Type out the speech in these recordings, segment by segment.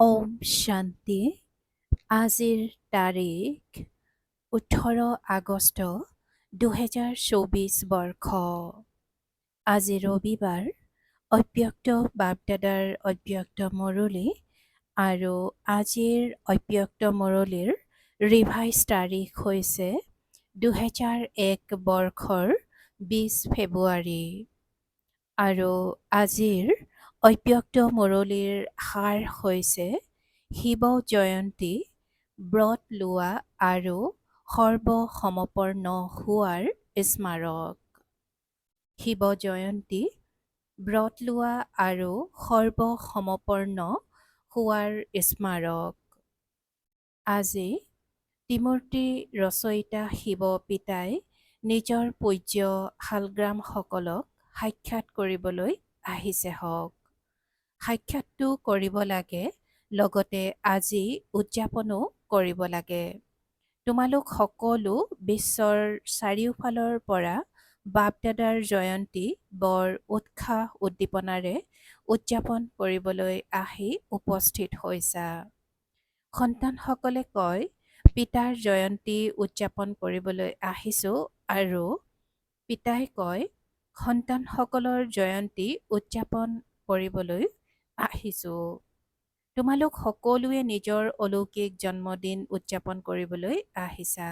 ওম শান্তি। আজিৰ তাৰিখ 18 আগষ্ট 2024 বৰ্ষ। আজি ৰবিবাৰ। অব্যক্ত বাপদাদাৰ অব্যক্ত মুৰলী আৰু আজিৰ অব্যক্ত মুৰলীৰ ৰিভাইজ তাৰিখ হৈছে 2001 বৰ্ষৰ 20 ফেব্ৰুৱাৰী আৰু আজিৰ অব্যক্ত মুৰলীৰ সাৰ হৈছে শিৱ জয়ন্তী ব্ৰত লোৱা আৰু সৰ্বসমৰ্পণ হোৱাৰ স্মাৰক। শিৱ জয়ন্তী ব্ৰত লোৱা আৰু সৰ্বসমৰ্পণ হোৱাৰ স্মাৰক। আজি ত্ৰিমূৰ্তি ৰচয়িতা শিৱ পিতাই নিজৰ পূজ্য শালগ্ৰামসকলক সাক্ষাৎ কৰিবলৈ আহিছে হওক। সাক্ষাৎটো কৰিব লাগে, লগতে আজি উদযাপনো কৰিব লাগে। তোমালোক সকলো বিশ্বৰ চাৰিওফালৰ পৰা বাপদাদাৰ জয়ন্তী বৰ উৎসাহ উদ্দীপনাৰে উদযাপন কৰিবলৈ আহি উপস্থিত হৈছা। সন্তানসকলে কয়, পিতাৰ জয়ন্তী উদযাপন কৰিবলৈ আহিছোঁ, আৰু পিতাই কয়, সন্তানসকলৰ জয়ন্তী উদযাপন কৰিবলৈ আহিছোঁ। তোমালোক সকলোৱে নিজৰ অলৌকিক জন্মদিন উদযাপন কৰিবলৈ আহিছা।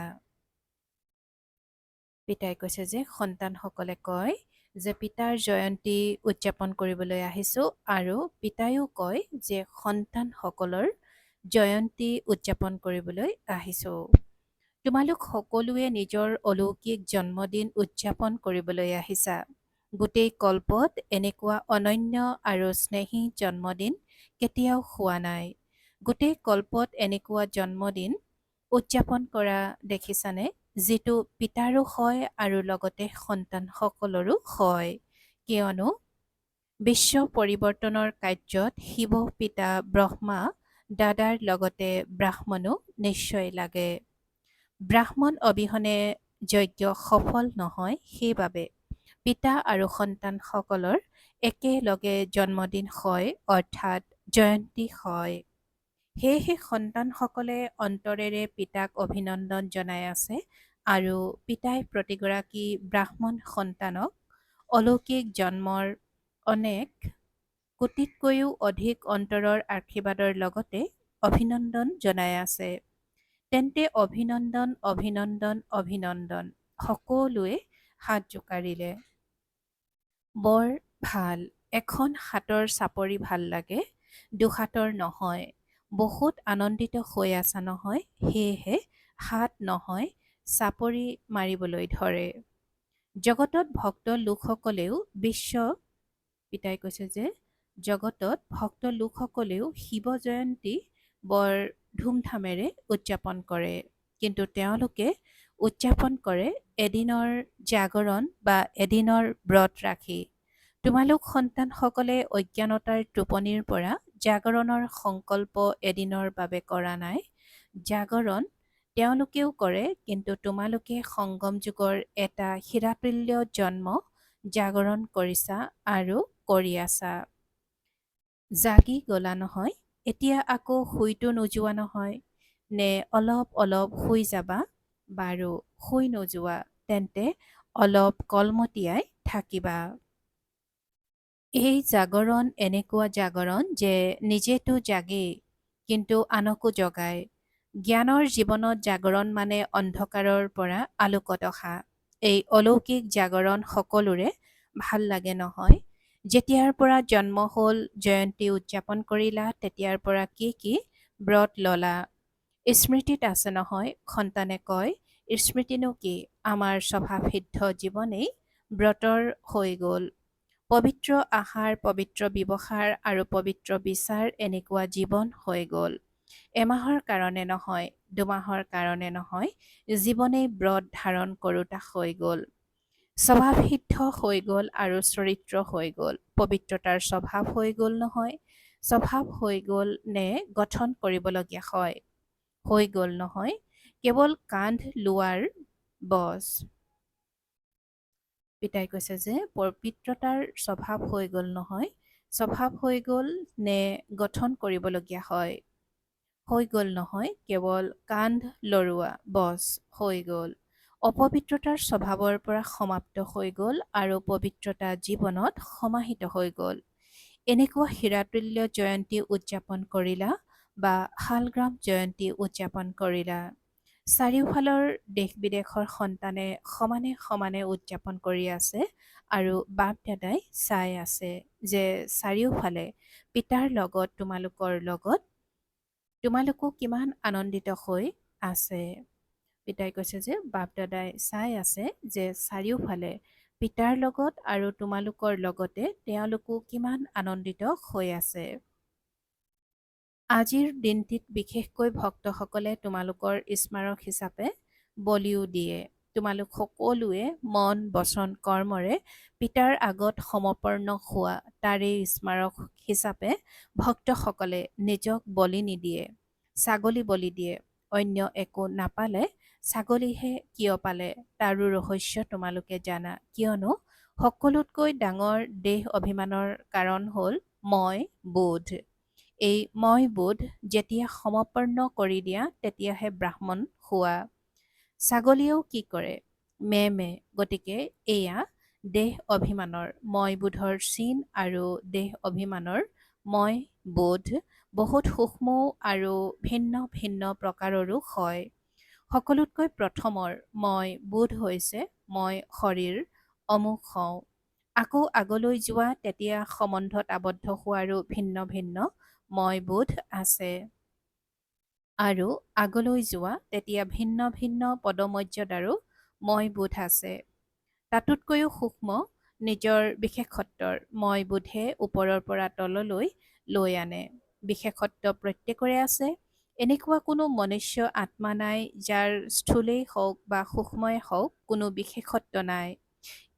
পিতাই কৈছে যে সন্তানসকলে কয় যে পিতাৰ জয়ন্তী উদযাপন কৰিবলৈ আহিছোঁ, আৰু পিতায়ো কয় যে সন্তানসকলৰ জয়ন্তী উদযাপন কৰিবলৈ আহিছোঁ। তোমালোক সকলোৱে নিজৰ অলৌকিক জন্মদিন উদযাপন কৰিবলৈ আহিছা। গোটেই কল্পত এনেকুৱা অনন্য আৰু স্নেহী জন্মদিন কেতিয়াও হোৱা নাই। গোটেই কল্পত এনেকুৱা জন্মদিন উদযাপন কৰা দেখিছানে, যিটো পিতাৰো হয় আৰু লগতে সন্তানসকলৰো হয়। কিয়নো বিশ্ব পৰিৱৰ্তনৰ কাৰ্যত শিৱ পিতা ব্ৰহ্মা দাদাৰ লগতে ব্ৰাহ্মণো নিশ্চয় লাগে। ব্ৰাহ্মণ অবিহনে যজ্ঞ সফল নহয়, সেইবাবে পিতা আৰু সন্তানসকলৰ একেলগে জন্মদিন হয়, অৰ্থাৎ জয়ন্তী হয়। সেয়েহে সন্তানসকলে অন্তৰেৰে পিতাক অভিনন্দন জনাই আছে, আৰু পিতাই প্ৰতিগৰাকী ব্ৰাহ্মণ সন্তানক অলৌকিক জন্মৰ অনেক কোটিতকৈও অধিক অন্তৰৰ আশীৰ্বাদৰ লগতে অভিনন্দন জনাই আছে। তেন্তে অভিনন্দন, অভিনন্দন, অভিনন্দন। সকলোৱে হাত জোকাৰিলে। বৰ ভাল। এখন হাতৰ চাপৰি ভাল লাগে, দুহাতৰ নহয়। বহুত আনন্দিত হৈ আছা নহয়, সেয়েহে হাত নহয় চাপৰি মাৰিবলৈ ধৰে। জগতত ভক্ত লোকসকলেও পিতাই কৈছে যে জগতত ভক্ত লোকসকলেও শিৱ জয়ন্তী বৰ ধুমধামেৰে উদযাপন কৰে, কিন্তু তেওঁলোকে উদযাপন কৰে এদিনৰ জাগৰণ বা এদিনৰ ব্ৰত ৰাখি। তোমালোক সন্তানসকলে অজ্ঞানতাৰ টোপনিৰ পৰা জাগৰণৰ সংকল্প এদিনৰ বাবে কৰা নাই। জাগৰণ তেওঁলোকেও কৰে, কিন্তু তোমালোকে সংগম যুগৰ এটা হীৰাতুল্য জন্ম জাগৰণ কৰিছা আৰু কৰি আছা। জাগি গলা নহয়, এতিয়া আকৌ শুইতো নোযোৱা নহয়, নে অলপ অলপ শুই যাবা? বাৰু শুই নোযোৱা, তেন্তে অলপ কলমতিয়াই থাকিবা। এই জাগৰণ এনেকুৱা জাগৰণ যে নিজেতো জাগেই, কিন্তু আনকো জগায়। জ্ঞানৰ জীৱনত জাগৰণ মানে অন্ধকাৰৰ পৰা আলোকত অহা। এই অলৌকিক জাগৰণ সকলোৰে ভাল লাগে নহয়। যেতিয়াৰ পৰা জন্ম হ'ল, জয়ন্তী উদযাপন কৰিলা, তেতিয়াৰ পৰা কি কি ব্ৰত ললা। স্মৃতিত আছে নহয়, সন্তানে কয়, স্মৃতিনো কি, আমাৰ স্বভাৱসিদ্ধ জীৱনেই ব্ৰতৰ হৈ গ'ল। পবিত্ৰ আহাৰ, পবিত্ৰ ব্যৱহাৰ আৰু পবিত্ৰ বিচাৰ এনেকুৱা জীৱন হৈ গ'ল। এমাহৰ কাৰণে নহয়, দুমাহৰ কাৰণে নহয়, জীৱনেই ব্ৰত ধাৰণ কৰোঁতা হৈ গ'ল। স্বভাৱসিদ্ধ হৈ গ'ল আৰু চৰিত্ৰ হৈ গ'ল। পবিত্ৰতাৰ স্বভাৱ হৈ গ'ল নহয়। স্বভাৱ হৈ গ'ল নে গঠন কৰিবলগীয়া হয়? হৈ গ'ল নহয়, কেৱল কান্ধ লোৱাৰ বজ। পিতাই কৈছে যে পবিত্ৰতাৰ স্বভাৱ হৈ গ'ল নহয়, স্বভাৱ হৈ গ'ল নে গঠন কৰিবলগীয়া হয়? হৈ গ'ল নহয়, কেৱল কান্ধ লৰোৱা বছ হৈ গ'ল। অপবিত্ৰতাৰ স্বভাৱৰ পৰা সমাপ্ত হৈ গ'ল আৰু পবিত্ৰতা জীৱনত সমাহিত হৈ গ'ল। এনেকুৱা হীৰাতুল্য জয়ন্তী উদযাপন কৰিলা বা শালগ্ৰাম জয়ন্তী উদযাপন কৰিলা। চাৰিওফালৰ দেশ বিদেশৰ সন্তানে সমানে সমানে উদযাপন কৰি আছে আৰু বাপ দাদাই চাই আছে যে চাৰিওফালে পিতাৰ লগত তোমালোকো কিমান আনন্দিত হৈ আছে। পিতাই কৈছে যে বাপ দাদাই চাই আছে যে চাৰিওফালে পিতাৰ লগত আৰু তোমালোকৰ লগতে তেওঁলোকো কিমান আনন্দিত হৈ আছে। আজিৰ দিনটিত বিশেষকৈ ভক্তসকলে তোমালোকৰ স্মাৰক হিচাপে বলিও দিয়ে। তোমালোক সকলোৱে মন বচন কৰ্মৰে পিতাৰ আগত সমৰ্পণ হোৱা তাৰেই স্মাৰক হিচাপে ভক্তসকলে নিজক বলি নিদিয়ে, ছাগলী বলি দিয়ে। অন্য একো নাপালে ছাগলীহে কিয় পালে তাৰো ৰহস্য তোমালোকে জানা। কিয়নো সকলোতকৈ ডাঙৰ দেহ অভিমানৰ কাৰণ হ'ল মই বোধ। এই মই বোধ যেতিয়া সমৰ্পণ কৰি দিয়া তেতিয়াহে ব্ৰাহ্মণ হোৱা। ছাগলীয়েও কি কৰে? মে মে। গতিকে এয়া দেহ অভিমানৰ মই বোধৰ চিন আৰু দেহ অভিমানৰ মই বোধ বহুত সূক্ষ্মও আৰু ভিন্ন ভিন্ন প্ৰকাৰৰো হয়। সকলোতকৈ প্ৰথমৰ মই বোধ হৈছে মই শৰীৰ অমুক হওঁ। আকৌ আগলৈ যোৱা তেতিয়া সম্বন্ধত আবদ্ধ হোৱাৰো ভিন্ন ভিন্ন মই বোধ আছে। আৰু আগলৈ যোৱা তেতিয়া ভিন্ন ভিন্ন পদমৰ্যাদাৰো মই বোধ আছে। তাতোতকৈও সূক্ষ্ম নিজৰ বিশেষত্বৰ মই বোধে ওপৰৰ পৰা তললৈ লৈ আনে। বিশেষত্ব প্ৰত্যেকৰে আছে। এনেকুৱা কোনো মনুষ্য আত্মা নাই যাৰ স্থূলেই হওক বা সূক্ষ্মই হওক কোনো বিশেষত্ব নাই।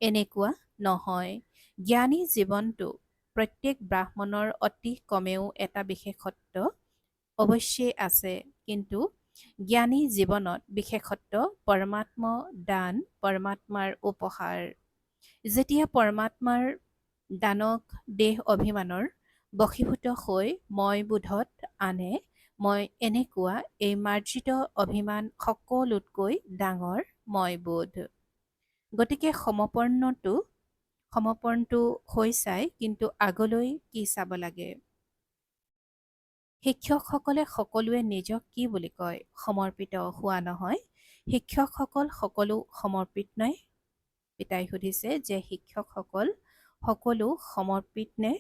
এনেকুৱা নহয়। জ্ঞানী জীৱনটো প্ৰত্যেক ব্ৰাহ্মণৰ অতি কমেও এটা বিশেষত্ব অৱশ্যেই আছে, কিন্তু জ্ঞানী জীৱনত বিশেষত্ব পৰমাত্ম দান, পৰমাত্মাৰ উপহাৰ। যেতিয়া পৰমাত্মাৰ দানক দেহ অভিমানৰ বশীভূত হৈ মই বোধত আনে, মই এনেকুৱা এই মাৰ্জিত অভিমান সকলোতকৈ ডাঙৰ মই বোধ। গতিকে সমৰ্পণটো হৈ চাই, কিন্তু আগলৈ কি চাব লাগে? শিক্ষকসকলে সকলোৱে নিজক কি বুলি কয়? সমৰ্পিত হোৱা নহয়। শিক্ষকসকল সকলো সমৰ্পিত নে? পিতাই সুধিছে যে শিক্ষকসকল সকলো সমৰ্পিত নে?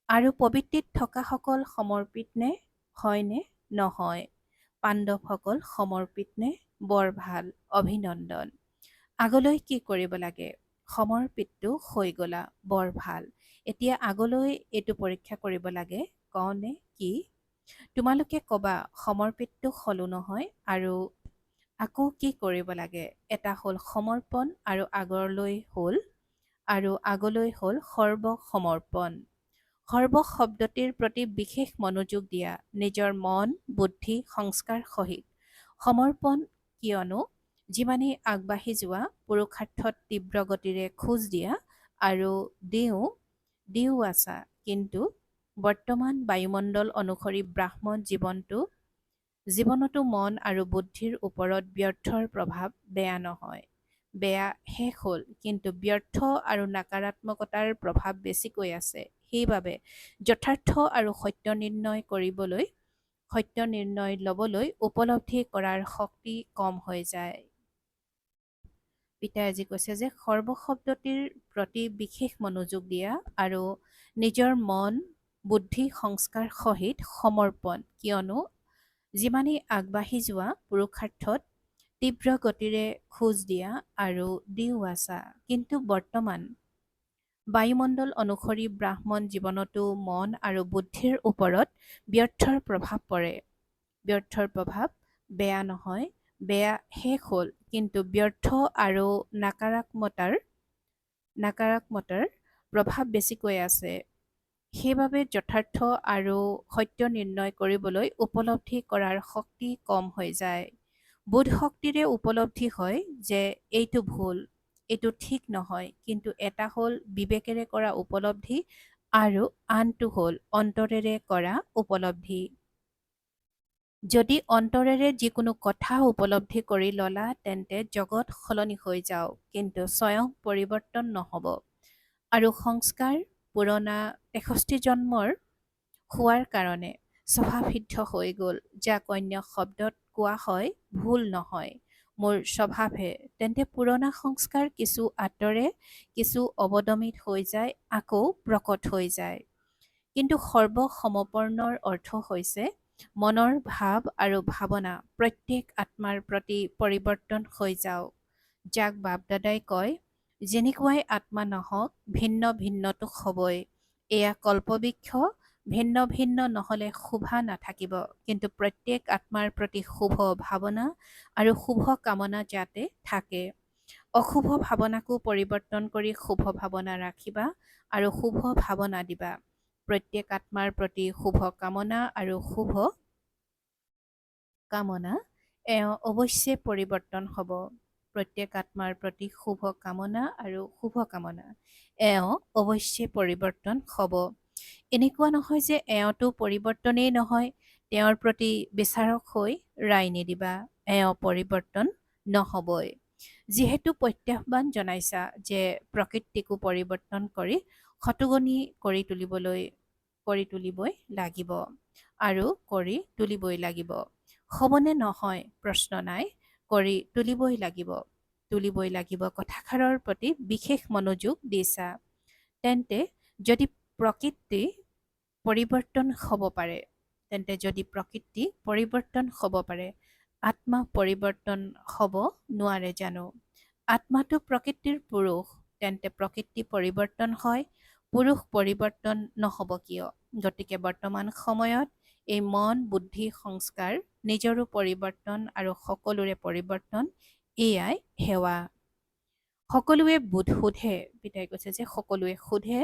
আৰু পবিত্ৰিত থকাসকল সমৰ্পিত নে? হয়নে? নহয়। পাণ্ডৱসকল সমৰ্পিত নে? বৰ ভাল, অভিনন্দন। আগলৈ কি কৰিব লাগে? সমৰ্পিতটো হৈ গলা, বৰ ভাল। এতিয়া আগলৈ এইটো পৰীক্ষা কৰিব লাগে, কওঁনে কি? তোমালোকে কবা সমৰ্পিতটো হলো নহয়, আৰু আকৌ কি কৰিব লাগে? এটা হ'ল সমৰ্পণ আৰু আগলৈ হ'ল সৰ্বসমৰ্পণ। সৰ্ব শব্দটিৰ প্ৰতি বিশেষ মনোযোগ দিয়া, নিজৰ মন, বুদ্ধি, সংস্কাৰ সহিত। সমৰ্পণ কিয়নো যিমানেই আগবাঢ়ি যোৱা পুৰুষাৰ্থত তীব্ৰ গতিৰে খোজ দিয়া আৰু দিও আছা, কিন্তু বৰ্তমান বায়ুমণ্ডল অনুসৰি ব্ৰাহ্মণ জীৱনতো মন আৰু বুদ্ধিৰ ওপৰত ব্যৰ্থৰ প্ৰভাৱ বেয়া নহয়। বেয়া শেষ হ'ল, কিন্তু ব্যৰ্থ আৰু নাকাৰাত্মকতাৰ প্ৰভাৱ বেছিকৈ আছে। সেইবাবে যথাৰ্থ আৰু সত্য নিৰ্ণয় ল'বলৈ উপলব্ধি কৰাৰ শক্তি কম হৈ যায়। পিতাই আজি কৈছে যে সৰ্বশব্দটিৰ প্ৰতি বিশেষ মনোযোগ দিয়া আৰু নিজৰ মন, বুদ্ধি, সংস্কাৰ সহিত সমৰ্পণ কিয়নো যিমানেই আগবাঢ়ি যোৱা পুৰুষাৰ্থত তীব্ৰ গতিৰে খোজ দিয়া আৰু দিও আছা, কিন্তু বৰ্তমান বায়ুমণ্ডল অনুসৰি ব্ৰাহ্মণ জীৱনতো মন আৰু বুদ্ধিৰ ওপৰত ব্যৰ্থৰ প্ৰভাৱ পৰে। ব্যৰ্থৰ প্ৰভাৱ বেয়া নহয়, বেয়া শেষ হ'ল, কিন্তু ব্যৰ্থ আৰু নাকাৰাত্মকতাৰ প্ৰভাৱ বেছিকৈ আছে। সেইবাবে যথাৰ্থ আৰু সত্য নিৰ্ণয় কৰিবলৈ উপলব্ধি কৰাৰ শক্তি কম হৈ যায়। বোধ শক্তিৰে উপলব্ধি হয় যে এইটো ভুল, এইটো ঠিক নহয়, কিন্তু এটা হ'ল বিবেকেৰে কৰা উপলব্ধি আৰু আনটো হ'ল অন্তৰেৰে কৰা উপলব্ধি। যদি অন্তৰেৰে যিকোনো কথা উপলব্ধি কৰি ল'লা তেন্তে জগত সলনি হৈ যাওক, কিন্তু স্বয়ং পৰিৱৰ্তন নহ'ব। আৰু সংস্কাৰ পুৰণা 63 জন্মৰ হোৱাৰ কাৰণে স্বভাৱসিদ্ধ হৈ গ'ল, যাক অন্য শব্দত কোৱা হয় ভুল নহয়, মোৰ স্বভাৱহে। তেন্তে পুৰণা সংস্কাৰ কিছু আঁতৰে, কিছু অৱদমিত হৈ যায়, আকৌ প্ৰকট হৈ যায়। কিন্তু সৰ্বসমৰ্পণৰ অৰ্থ হৈছে মনৰ ভাৱ আৰু ভাৱনা প্ৰত্যেক আত্মাৰ প্ৰতি পৰিৱৰ্তন হৈ যাওক, যাক বাপদাদাই কয়, যেনেকুৱাই আত্মা নহওক ভিন্ন ভিন্নতো হ'বই। এয়া কল্পবৃক্ষ, ভিন্ন ভিন্ন নহ'লে শোভা নাথাকিব, কিন্তু প্ৰত্যেক আত্মাৰ প্ৰতি শুভ ভাৱনা আৰু শুভ কামনা যাতে থাকে। অশুভ ভাৱনাকো পৰিৱৰ্তন কৰি শুভ ভাৱনা ৰাখিবা আৰু শুভ ভাৱনা দিবা। প্ৰত্যেক আত্মাৰ প্ৰতি শুভ কামনা আৰু শুভ কামনা অৱশ্যে পৰিৱৰ্তন হ'ব। প্ৰত্যেক আত্মাৰ প্ৰতি শুভ কামনা আৰু শুভ কামনা অৱশ্যে পৰিৱৰ্তন হ'ব। এনেকুৱা নহয় যে এওঁতো পৰিৱৰ্তনেই নহয়, তেওঁৰ প্ৰতি বিচাৰক হৈ ৰায় নিদিবা, পৰিৱৰ্তন নহ'বই। যিহেতু প্ৰত্যাহ্বান জনাইছা যে প্ৰকৃতিকো পৰিৱৰ্তন কৰি শতগুণী কৰি তুলিবই লাগিব আৰু কৰি তুলিবই লাগিব। হ'বনে নহয় প্ৰশ্ন নাই, কৰি তুলিবই লাগিব কথাষাৰৰ প্ৰতি বিশেষ মনোযোগ দিছা। তেন্তে যদি প্ৰকৃতি পৰিৱৰ্তন হ'ব পাৰে, আত্মা পৰিৱৰ্তন হ'ব নোৱাৰে জানো? আত্মাটো প্ৰকৃতিৰ পুৰুষ, তেন্তে প্ৰকৃতি পৰিৱৰ্তন হয়, পুৰুষ পৰিৱৰ্তন নহ'ব কিয়? গতিকে বৰ্তমান সময়ত এই মন, বুদ্ধি, সংস্কাৰ নিজৰো পৰিৱৰ্তন আৰু সকলোৰে পৰিৱৰ্তন, এয়াই সেৱা। সকলোৱে সোধে, পিতাই কৈছে যে সকলোৱে সোধে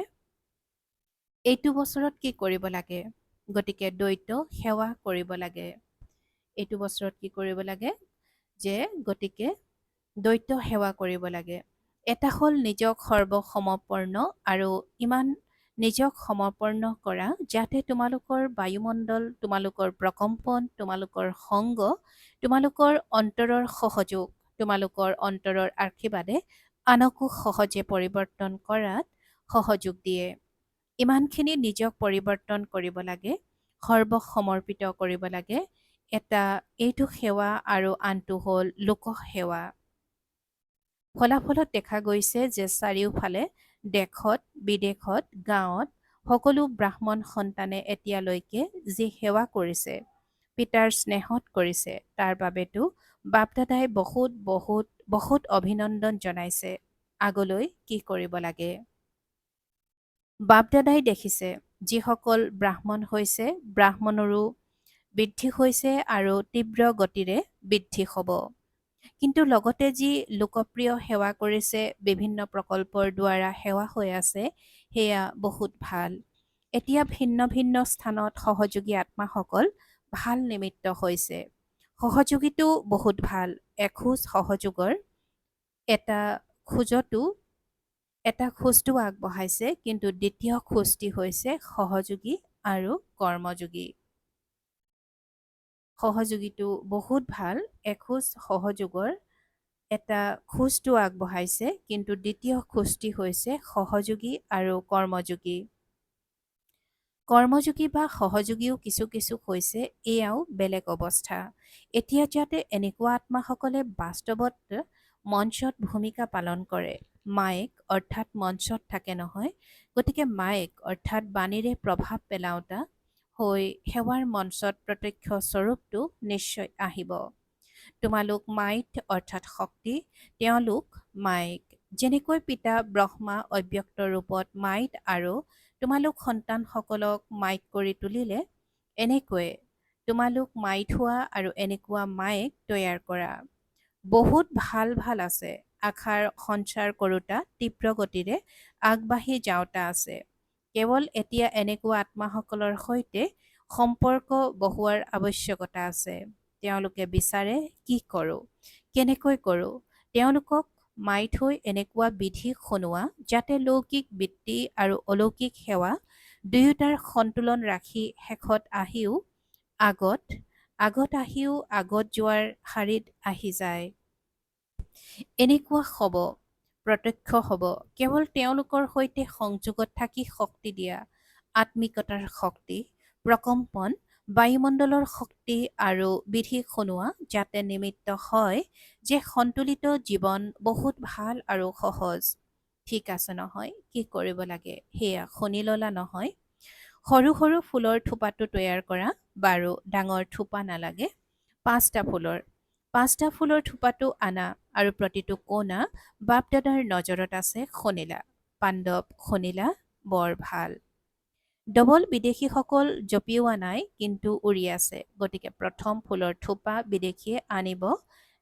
এইটো বছৰত কি কৰিব লাগে? গতিকে দ্বৈত সেৱা কৰিব লাগে। এইটো বছৰত কি কৰিব লাগে? যে গতিকে দ্বৈত সেৱা কৰিব লাগে। এটা হ'ল নিজক সৰ্বসমৰ্পণ আৰু ইমান নিজক সমৰ্পণ কৰা যাতে তোমালোকৰ বায়ুমণ্ডল, তোমালোকৰ প্ৰকম্পন, তোমালোকৰ সংগ, তোমালোকৰ অন্তৰৰ সহযোগ, তোমালোকৰ অন্তৰৰ আশীৰ্বাদে আনকো সহজে পৰিৱৰ্তন কৰাত সহযোগ দিয়ে। ইমানখিনি নিজক পৰিৱৰ্তন কৰিব লাগে, সৰ্বসমৰ্পিত কৰিব লাগে। এইটো সেৱা আৰু আনটো হ'ল লোকসেৱা। ফলাফলত দেখা গৈছে যে চাৰিওফালে দেশত, বিদেশত, গাঁৱত সকলো ব্ৰাহ্মণ সন্তানে এতিয়ালৈকে যি সেৱা কৰিছে, পিতাৰ স্নেহত কৰিছে, তাৰ বাবেতো বাপদাদাই বহুত বহুত বহুত অভিনন্দন জনাইছে। আগলৈ কি কৰিব লাগে? বাপদাদাই দেখিছে যিসকল ব্ৰাহ্মণ হৈছে, ব্ৰাহ্মণৰো বৃদ্ধি হৈছে আৰু তীব্ৰ গতিৰে বৃদ্ধি হ'ব। কিন্তু লগতে যি লোকপ্ৰিয় সেৱা কৰিছে, বিভিন্ন প্ৰকল্পৰ দ্বাৰা সেৱা হৈ আছে, সেয়া বহুত ভাল। এতিয়া ভিন্ন ভিন্ন স্থানত সহযোগী আত্মাসকল ভাল নিমিত্ত হৈছে। সহযোগীটো বহুত ভাল। এখোজ সহযোগৰ এটা খোজটো আগবঢ়াইছে, কিন্তু দ্বিতীয় খোজটি হৈছে সহযোগী আৰু কৰ্মযোগী। সহযোগীটো বহুত ভাল। এখোজ সহযোগৰ এটা খোজটো আগবঢ়াইছে, কিন্তু দ্বিতীয় খোজটি হৈছে সহযোগী আৰু কৰ্মযোগী। কৰ্মযোগী বা সহযোগীও কিছু কিছু হৈছে, এয়াও বেলেগ অৱস্থা। এতিয়া যাতে এনেকুৱা আত্মাসকলে বাস্তৱত মঞ্চত ভূমিকা পালন কৰে, মায়েক অৰ্থাৎ মঞ্চত থাকে নহয়, গতিকে মায়েক অৰ্থাৎ বাণীৰে প্ৰভাৱ পেলাওঁতা হৈ সেৱাৰ মঞ্চত প্ৰত্যক্ষ স্বৰূপটো নিশ্চয় আহিব। তোমালোক মাইট অৰ্থাৎ শক্তি, তেওঁলোক মায়েক। যেনেকৈ পিতা ব্ৰহ্মা অব্যক্ত ৰূপত মাইট আৰু তোমালোক সন্তানসকলক মাইক কৰি তুলিলে, এনেকৈয়ে তোমালোক মাইট হোৱা আৰু এনেকুৱা মায়েক তৈয়াৰ কৰা। বহুত ভাল ভাল আছে। আশাৰ সঞ্চাৰ কৰোঁতা তীব্ৰ গতিৰে আগবাঢ়ি যাওঁতা আছে। কেৱল এতিয়া এনেকুৱা আত্মাসকলৰ সৈতে সম্পৰ্ক বহোৱাৰ আৱশ্যকতা আছে। তেওঁলোকে বিচাৰে কি কৰোঁ, কেনেকৈ কৰোঁ। তেওঁলোকক মাইট হৈ এনেকুৱা বিধি শুনোৱা যাতে লৌকিক বৃত্তি আৰু অলৌকিক সেৱা দুয়োটাৰ সন্তুলন ৰাখি শেষত আহিও আগত যোৱাৰ শাৰীত আহি যায়। এনেকুৱা হ'ব, প্ৰত্যক্ষ হ'ব, কেৱল তেওঁলোকৰ সৈতে সংযোগত থাকি শক্তি দিয়া, আত্মিকতাৰ শক্তি, প্ৰকম্পন, বায়ুমণ্ডলৰ শক্তি আৰু বিধি শুনোৱা, যাতে নিমিত্ত হয় যে সন্তুলিত জীৱন বহুত ভাল আৰু সহজ। ঠিক আছে নহয়, কি কৰিব লাগে সেয়া শুনি ল'লা নহয়? সৰু সৰু ফুলৰ থোপাটো তৈয়াৰ কৰা। বাৰু, ডাঙৰ থোপা নালাগে। পাঁচটা ফুলৰ থোপাটো আনা আৰু প্ৰতিটো কোণা বাপ দাদাৰ নজৰত আছে, শুনিলা? পাণ্ডৱ শুনিলা? বৰ ভাল। ডবল বিদেশীসকল জঁপিওৱা নাই, কিন্তু উৰি আছে। গতিকে প্ৰথম ফুলৰ থোপা বিদেশীয়ে আনিব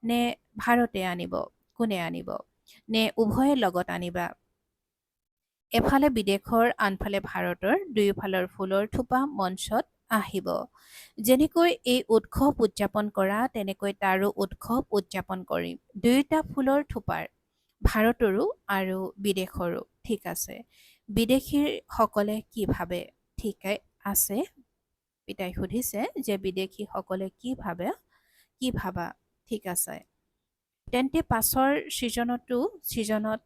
নে ভাৰতে আনিব? কোনে আনিব? নে উভয়ে লগত আনিবা? এফালে বিদেশৰ, আনফালে ভাৰতৰ দুয়োফালৰ ফুলৰ থোপা মঞ্চত আহিব। যেনেকৈ এই উৎসৱ উদযাপন কৰা, তেনেকৈ তাৰো উৎসৱ উদযাপন কৰিম। দুয়োটা ফুলৰ থোপাৰ, ভাৰতৰো আৰু বিদেশৰো। ঠিক আছে। বিদেশীৰ সকলে কি ভাবে? ঠিকে আছে। পিতাই সুধিছে যে বিদেশীসকলে কি ভাবা? ঠিক আছে। তেন্তে পাছৰ ছিজনত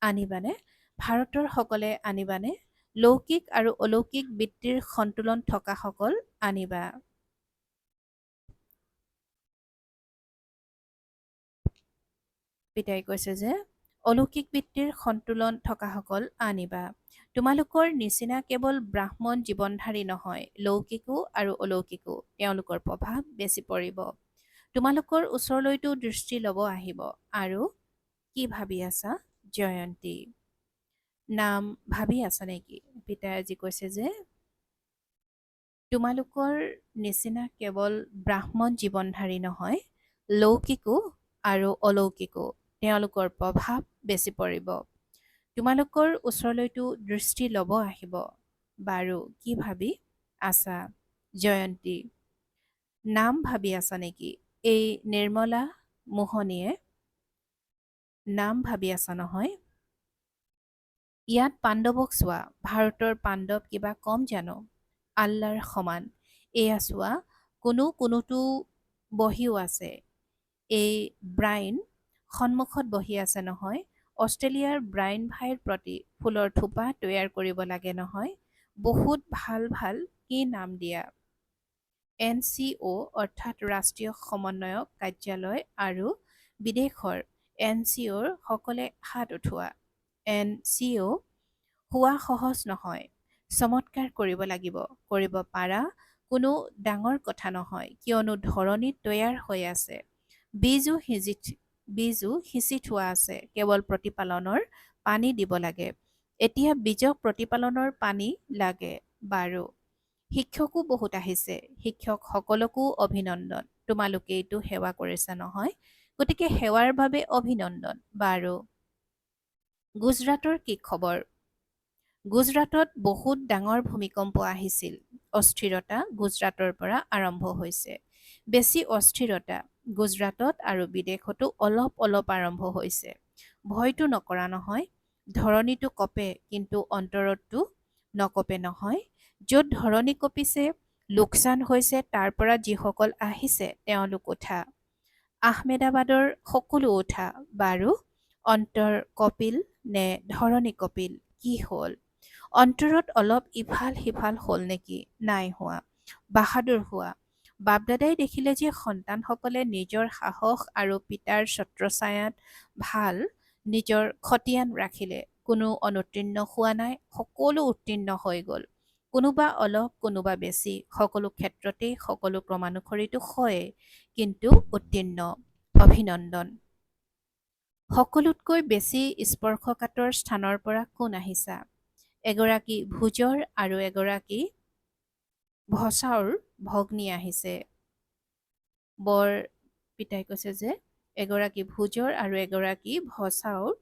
আনিবানে? ভাৰতৰ সকলে আনিবানে? লৌকিক আৰু অলৌকিক বৃত্তিৰ সন্তুলন থকাসকল আনিবা। পিতাই কৈছে যে অলৌকিক বৃত্তিৰ সন্তুলন থকাসকল আনিবা। তোমালোকৰ নিচিনা কেৱল ব্ৰাহ্মণ জীৱনধাৰী নহয়, লৌকিকো আৰু অলৌকিকো তেওঁলোকৰ প্ৰভাৱ বেছি পৰিব। তোমালোকৰ ওচৰলৈতো দৃষ্টি ল'ব আহিব। আৰু কি ভাবি আছা জয়ন্তী? নাম ভাবি আছা নেকি? পিতাই আজি কৈছে যে তোমালোকৰ নিচিনা কেৱল ব্ৰাহ্মণ জীৱনধাৰী নহয়, লৌকিকো আৰু অলৌকিকো তেওঁলোকৰ প্ৰভাৱ বেছি পৰিব। তোমালোকৰ ওচৰলৈতো দৃষ্টি ল'ব আহিব। বাৰু, কি ভাবি আছা জয়ন্তী? নাম ভাবি আছা নেকি? এই নিৰ্মলা মোহনীয়ে নাম ভাবি আছা নহয়? ইয়াত পাণ্ডৱক চোৱা। ভাৰতৰ পাণ্ডৱ কিবা কম জানো? আল্লাৰ সমান। এয়া চোৱা, কোনোতো বহিও আছে। এই ব্ৰাইন সন্মুখত বহি আছে নহয়। অষ্ট্ৰেলিয়াৰ ব্ৰাইন ভাইৰ প্ৰতি ফুলৰ থোপা তৈয়াৰ কৰিব লাগে নহয়। বহুত ভাল কি নাম দিয়া? NCO অৰ্থাৎ ৰাষ্ট্ৰীয় সমন্বয়ক কাৰ্যালয় আৰু বিদেশৰ NCOৰ সকলে হাত উঠোৱা। NCO হোৱা সহজ নহয়। চমৎকাৰ কৰিব লাগিব। কৰিব পাৰা কোনো ডাঙৰ কথা নহয়, কিয়নো ধৰণী তৈয়াৰ হৈ আছে। বীজো সিঁচি থোৱা আছে, কেৱল প্ৰতিপালনৰ পানী দিব লাগে। এতিয়া বীজক প্ৰতিপালনৰ পানী লাগে। বাৰু, শিক্ষকো বহুত আহিছে। শিক্ষক সকলকো অভিনন্দন। তোমালোকেইটো সেৱা কৰিছা নহয়, গতিকে সেৱাৰ বাবে অভিনন্দন। বাৰু, গুজৰাটৰ কি খবৰ? গুজৰাটত বহুত ডাঙৰ ভূমিকম্প আহিছিল। অস্থিৰতা গুজৰাটৰ পৰা আৰম্ভ হৈছে। বেছি অস্থিৰতা গুজৰাটত আৰু বিদেশতো অলপ আৰম্ভ হৈছে। ভয়তো নকৰা নহয়। ধৰণীটো কঁপে, কিন্তু অন্তৰতটো নকঁপে নহয়। য'ত ধৰণী কঁপিছে, লোকচান হৈছে, তাৰ পৰা যিসকল আহিছে তেওঁলোক উঠা। আহমেদাবাদৰ সকলো উঠা। বাৰু, অন্তৰ কপিল নে ধৰণী কপিল? কি হ'ল? অন্তৰত অলপ ইফাল সিফাল হ'ল নেকি? নাই হোৱা। বাহাদুৰ হোৱা। বাপদাদাই দেখিলে যে সন্তানসকলে নিজৰ সাহস আৰু পিতাৰ ছত্ৰছায়াত ভাল নিজৰ খতিয়ান ৰাখিলে। কোনো অনুত্তীৰ্ণ হোৱা নাই, সকলো উত্তীৰ্ণ হৈ গ'ল। কোনোবা অলপ, কোনোবা বেছি, সকলো ক্ষেত্ৰতেই সকলো ক্ৰমানুসৰিতো হয়েই, কিন্তু উত্তীৰ্ণ। অভিনন্দন। সকলোতকৈ বেছি স্পৰ্শকাতৰ স্থানৰ পৰা কোন আহিছা? এগৰাকী ভোজৰ আৰু এগৰাকী ভচাউৰ ভগ্নী আহিছে। পিতাই কৈছে যে এগৰাকী ভোজৰ আৰু এগৰাকী ভচাউৰ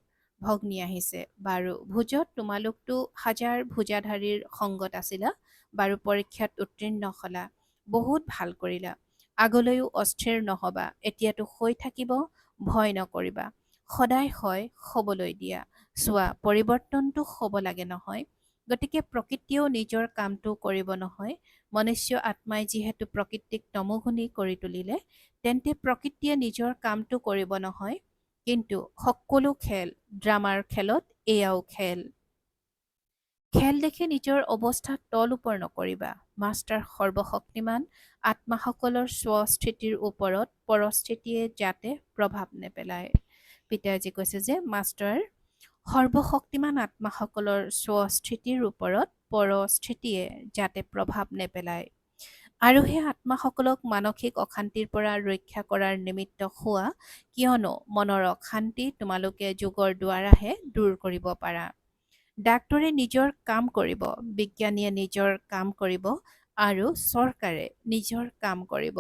ভগ্নী আহিছে। বাৰু, ভোজত তোমালোকতো হাজাৰ ভোজাধাৰীৰ সংগত আছিলা। বাৰু, পৰীক্ষাত উত্তীৰ্ণ হলা। বহুত ভাল কৰিলা। আগলৈও অস্থিৰ নহবা। এতিয়াতো হৈ থাকিব, ভয় নকৰিবা। সদায় হয়, হ'বলৈ দিয়া। চোৱা, পৰিৱৰ্তনটো হ'ব লাগে নহয়। গতিকে প্ৰকৃতিয়েও নিজৰ কামটো কৰিব নহয়। মনুষ্য আত্মাই যিহেতু প্ৰকৃতিক তমোগুণী কৰি তুলিলে, তেন্তে প্ৰকৃতিয়ে নিজৰ কামটো কৰিব নহয়। কিন্তু সকলো খেল, ড্ৰামাৰ খেলত এয়াও খেল। খেল দেখি নিজৰ অৱস্থা তল ওপৰ নকৰিবা। মাষ্টাৰ সৰ্বশক্তিমান আত্মাসকলৰ স্বস্থিতিৰ ওপৰত পৰস্থিতিয়ে যাতে প্ৰভাৱ নেপেলায়। পিতাজী কৈছে যে মাষ্টাৰ সৰ্বশক্তিমান আত্মাসকলৰ স্বস্থিতিৰ ওপৰত পৰস্থিতিয়ে যাতে প্ৰভাৱ নেপেলায়। আৰু সেই আত্মাসকলক মানসিক অশান্তিৰ পৰা ৰক্ষা কৰাৰ নিমিত্ত হোৱা, কিয়নো মনৰ অশান্তি তোমালোকে যোগৰ দ্বাৰাহে দূৰ কৰিব পাৰা। ডাক্তৰে নিজৰ কাম কৰিব, বিজ্ঞানীয়ে নিজৰ কাম কৰিব আৰু চৰকাৰে নিজৰ কাম কৰিব।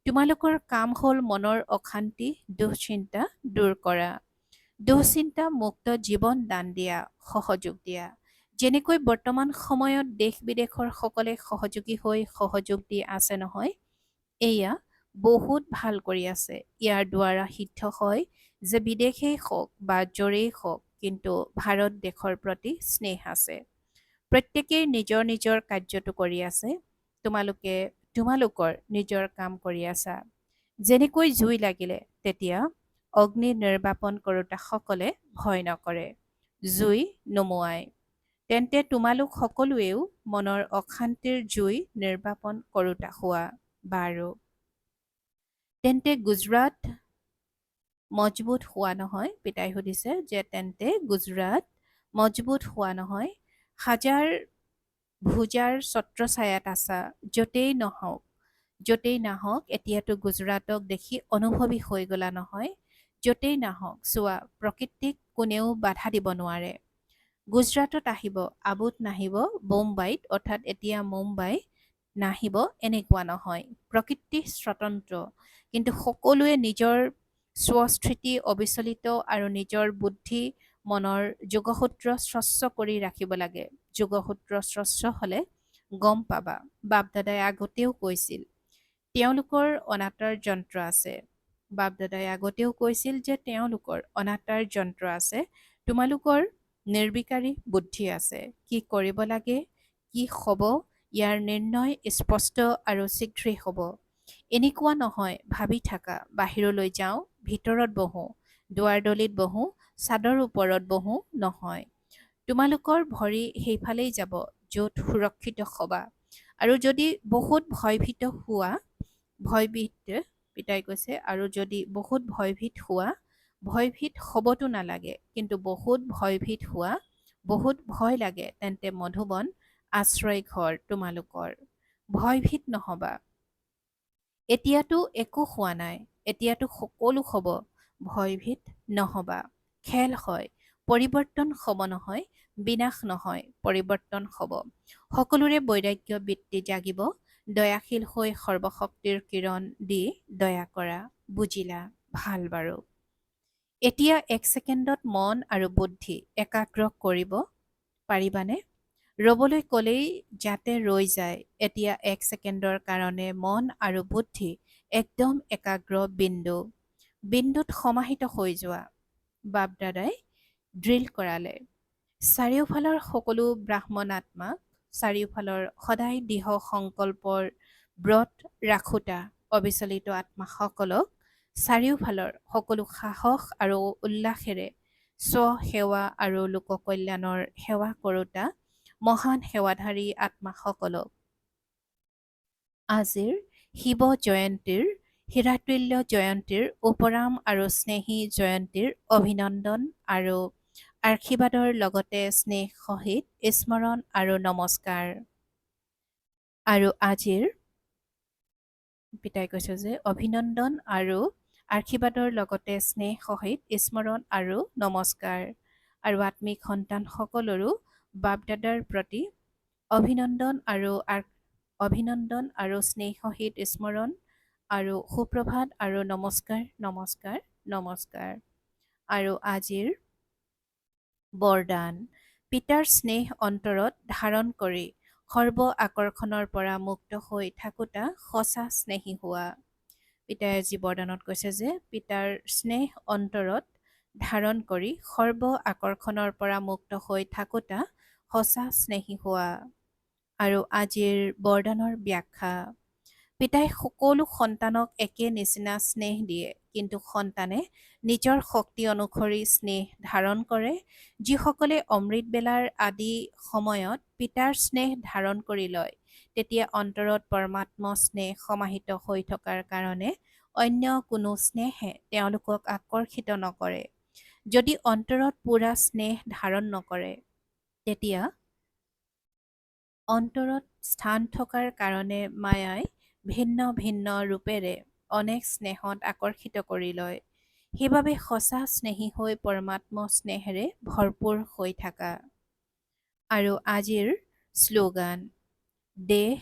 তোমালোকৰ কাম হ'ল মনৰ অশান্তি, দুশ্চিন্তা দূৰ কৰা। দুশ্চিন্তা মুক্ত জীৱন দান দিয়া, সহযোগ দিয়া। যেনেকৈ বৰ্তমান সময়ত দেশ বিদেশৰ সকলে সহযোগী হৈ সহযোগ দি আছে নহয়, এয়া বহুত ভাল কৰি আছে। ইয়াৰ দ্বাৰা সিদ্ধ হয় যে বিদেশেই হওক বা য'ৰেই হওক, কিন্তু ভাৰত দেশৰ প্ৰতি স্নেহ আছে। প্ৰত্যেকেই নিজৰ নিজৰ কাৰ্যটো কৰি আছে। তোমালোকে তোমালোকৰ নিজৰ কাম কৰি আছা। যেনেকৈ জুই লাগিলে তেতিয়া অগ্নি নিৰ্বাপন কৰোঁতা সকলে ভয় নকৰে, জুই নুমুৱায়। তেন্তে তোমালোক সকলোৱেও মনৰ অশান্তিৰ জুই নিৰ্বাপন কৰোঁতা হোৱা। বাৰু তেন্তে গুজৰাট মজবুত হোৱা নহয়? পিতাই সুধিছে যে তেন্তে গুজৰাট মজবুত হোৱা নহয়? হাজাৰ ভুজাৰ ছত্ৰছায়াত আছা, য'তেই নাহক, এতিয়াতো গুজৰাটক দেখি অনুভৱী হৈ গলা নহয়? য'তেই নাহক চোৱা, প্ৰকৃতিক কোনেও বাধা দিব নোৱাৰে। গুজৰাটত আহিব, আবুত নাহিব, বোম্বাইত অৰ্থাৎ এতিয়া মুম্বাই নাহিব, এনেকুৱা নহয়। প্ৰকৃতি স্বতন্ত্ৰ, কিন্তু সকলোৱে নিজৰ স্বস্থিতি অবিচলিত আৰু নিজৰ বুদ্ধি মনৰ যোগসূত্ৰ স্বচ্ছ কৰি ৰাখিব লাগে। যোগসূত্ৰ স্বচ্ছ হ'লে গম পাবা। বাপদাদাই আগতেও কৈছিল তেওঁলোকৰ অনাতাঁৰ যন্ত্ৰ আছে। বাপদাদাই আগতেও কৈছিল যে তেওঁলোকৰ অনাতাঁৰ যন্ত্ৰ আছে। তোমালোকৰ নিৰ্বিকাৰী বুদ্ধি আছে। কি কৰিব লাগে, কি হ'ব, ইয়াৰ নিৰ্ণয় স্পষ্ট আৰু শীঘ্ৰেই হ'ব। এনেকুৱা নহয় ভাবি থাকা, বাহিৰলৈ যাওঁ, ভিতৰত বহোঁ, দুৱাৰদলিত বহোঁ, চাদৰ ওপৰত বহোঁ, নহয়। তোমালোকৰ ভৰি সেইফালেই যাব য'ত সুৰক্ষিত হবা। আৰু যদি বহুত ভয়ভীত হোৱা, পিতাই কৈছে, আৰু যদি বহুত ভয়ভীত হোৱা, ভয়ভীত হ'বতো নালাগে, কিন্তু বহুত ভয়ভীত হোৱা, বহুত ভয় লাগে, তেন্তে মধুবন আশ্ৰয় ঘৰ তোমালোকৰ। ভয়ভীত নহবা। এতিয়াতো একো হোৱা নাই, এতিয়াতো সকলো হ'ব। ভয়ভীত নহবা। খেল হয়, পৰিৱৰ্তন হ'ব নহয়, বিনাশ নহয়, পৰিৱৰ্তন হ'ব। সকলোৰে বৈৰাগ্য বৃত্তি জাগিব। দয়াশীল হৈ সৰ্বশক্তিৰ কিৰণ দি দয়া কৰা। বুজিলা? ভাল বাৰু। এতিয়া 1 ছেকেণ্ডত মন আৰু বুদ্ধি একাগ্ৰ কৰিব পাৰিবানে? ৰ'বলৈ ক'লেই যাতে ৰৈ যায়। এতিয়া 1 ছেকেণ্ডৰ কাৰণে মন আৰু বুদ্ধি একদম একাগ্ৰ বিন্দুত সমাহিত হৈ যোৱা। বাপদাদাই ড্ৰিল কৰালে। চাৰিওফালৰ সকলো ব্ৰাহ্মণ আত্মাক, চাৰিওফালৰ সদায় দৃঢ় সংকল্পৰ ব্ৰত ৰাখোতা অবিচলিত আত্মাসকলক, চাৰিওফালৰ সকলো সাহস আৰু উল্লাসেৰে স্ব-সেৱা আৰু লোককল্যাণৰ সেৱা কৰোতা মহান সেৱাধাৰী আত্মাসকলক আজিৰ শিৱ জয়ন্তীৰ, হীৰাতুল্য জয়ন্তীৰ, উপৰাম আৰু স্নেহী জয়ন্তীৰ অভিনন্দন আৰু আশীৰ্বাদৰ লগতে স্নেহ সহিত স্মৰণ আৰু নমস্কাৰ। আৰু আজিৰ পিতাই কৈছে যে অভিনন্দন আৰু আশীৰ্বাদৰ লগতে স্নেহ সহিত স্মৰণ আৰু নমস্কাৰ। আৰু আত্মিক সন্তানসকলৰো বাপদাদাৰ প্ৰতি অভিনন্দন আৰু স্নেহ সহিত স্মৰণ আৰু সুপ্ৰভাত আৰু নমস্কাৰ, নমস্কাৰ, নমস্কাৰ। আৰু আজিৰ বৰদান, পিতাৰ স্নেহ অন্তৰত ধাৰণ কৰি সৰ্ব আকৰ্ষণৰ পৰা মুক্ত হৈ থাকোতা সঁচা স্নেহী হোৱা। পিতাই আজি বৰদানত কৈছে যে পিতাৰ স্নেহ অন্তৰত ধাৰণ কৰি সৰ্ব আকৰ্ষণৰ পৰা মুক্ত হৈ থাকোতা সঁচা স্নেহী হোৱা। আৰু আজিৰ বৰদানৰ ব্যাখ্যা। পিতাই সকলো সন্তানক একে নিচিনা স্নেহ দিয়ে, কিন্তু সন্তানে নিজৰ শক্তি অনুসৰি স্নেহ ধাৰণ কৰে। যিসকলে অমৃত বেলাৰ আদি সময়ত পিতাৰ স্নেহ ধাৰণ কৰি লয়, তেতিয়া অন্তৰত পৰমাত্ম স্নেহ সমাহিত হৈ থকাৰ কাৰণে অন্য কোনো স্নেহে তেওঁলোকক আকৰ্ষিত নকৰে। যদি অন্তৰত পূৰা স্নেহ ধাৰণ নকৰে, তেতিয়া অন্তৰত স্থান থকাৰ কাৰণে মায়াই ভিন্ন ভিন্ন ৰূপেৰে অনেক স্নেহত আকৰ্ষিত কৰি লয়। সেইবাবে সঁচা স্নেহী হৈ পৰমাত্ম স্নেহেৰে ভৰপূৰ হৈ থাকা। আৰু আজিৰ শ্লোগান। দেহ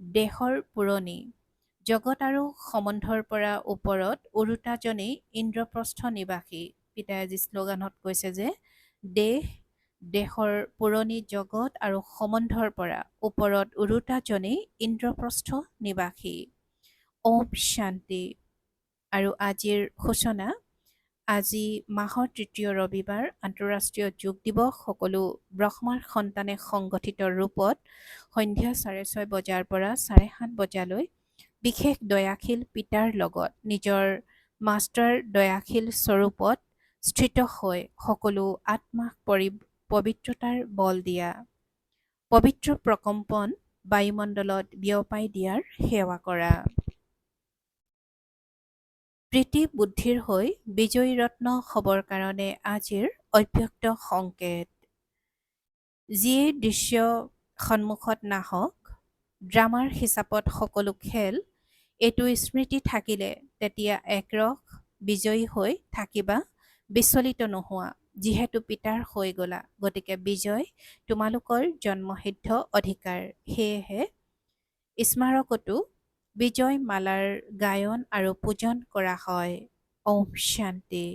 দেহৰ পুৰণি। জগত আৰু সম্বন্ধৰ পৰা ওপৰত উৰোতাজনেই ইন্দ্ৰপ্ৰস্থ নিবাসী। পিতাই আজি শ্লোগানত কৈছে যে দেহ দেহৰ পুৰণি জগত আৰু সম্বন্ধৰ পৰা ওপৰত উৰোতাজনেই ইন্দ্ৰপ্ৰস্থ নিবাসী। ওম শান্তি। আৰু আজিৰ সূচনা। আজি মাহৰ তৃতীয় ৰবিবাৰ, আন্তঃৰাষ্ট্ৰীয় যোগ দিৱস। সকলো ব্ৰহ্মাৰ সন্তানে সংগঠিত ৰূপত সন্ধ্যা 6:30 বজাৰ পৰা 7:30 বজালৈ বিশেষ দয়াশীল পিতাৰ লগত নিজৰ মাষ্টাৰ দয়াশীল স্বৰূপত স্থিত হৈ সকলো আত্মাক পবিত্ৰতাৰ বল দিয়া, পবিত্ৰ প্ৰকম্পন বায়ুমণ্ডলত বিয়পাই দিয়াৰ সেৱা কৰা। প্ৰীতি বুদ্ধিৰ হৈ বিজয়ী ৰত্ন হ'বৰ কাৰণে আজিৰ অব্যক্ত সংকেত। যিয়ে দৃশ্য সন্মুখত নাহক, ড্ৰামাৰ হিচাপত সকলো খেল, এইটো স্মৃতি থাকিলে তেতিয়া একৰস বিজয়ী হৈ থাকিবা, বিচলিত নোহোৱা। যিহেতু পিতাৰ হৈ গলা, গতিকে বিজয় তোমালোকৰ জন্মসিদ্ধ অধিকাৰ। সেয়েহে স্মাৰকতো বিজয় মালাৰ গায়ন আৰু পূজন কৰা হয়। ওম শান্তি।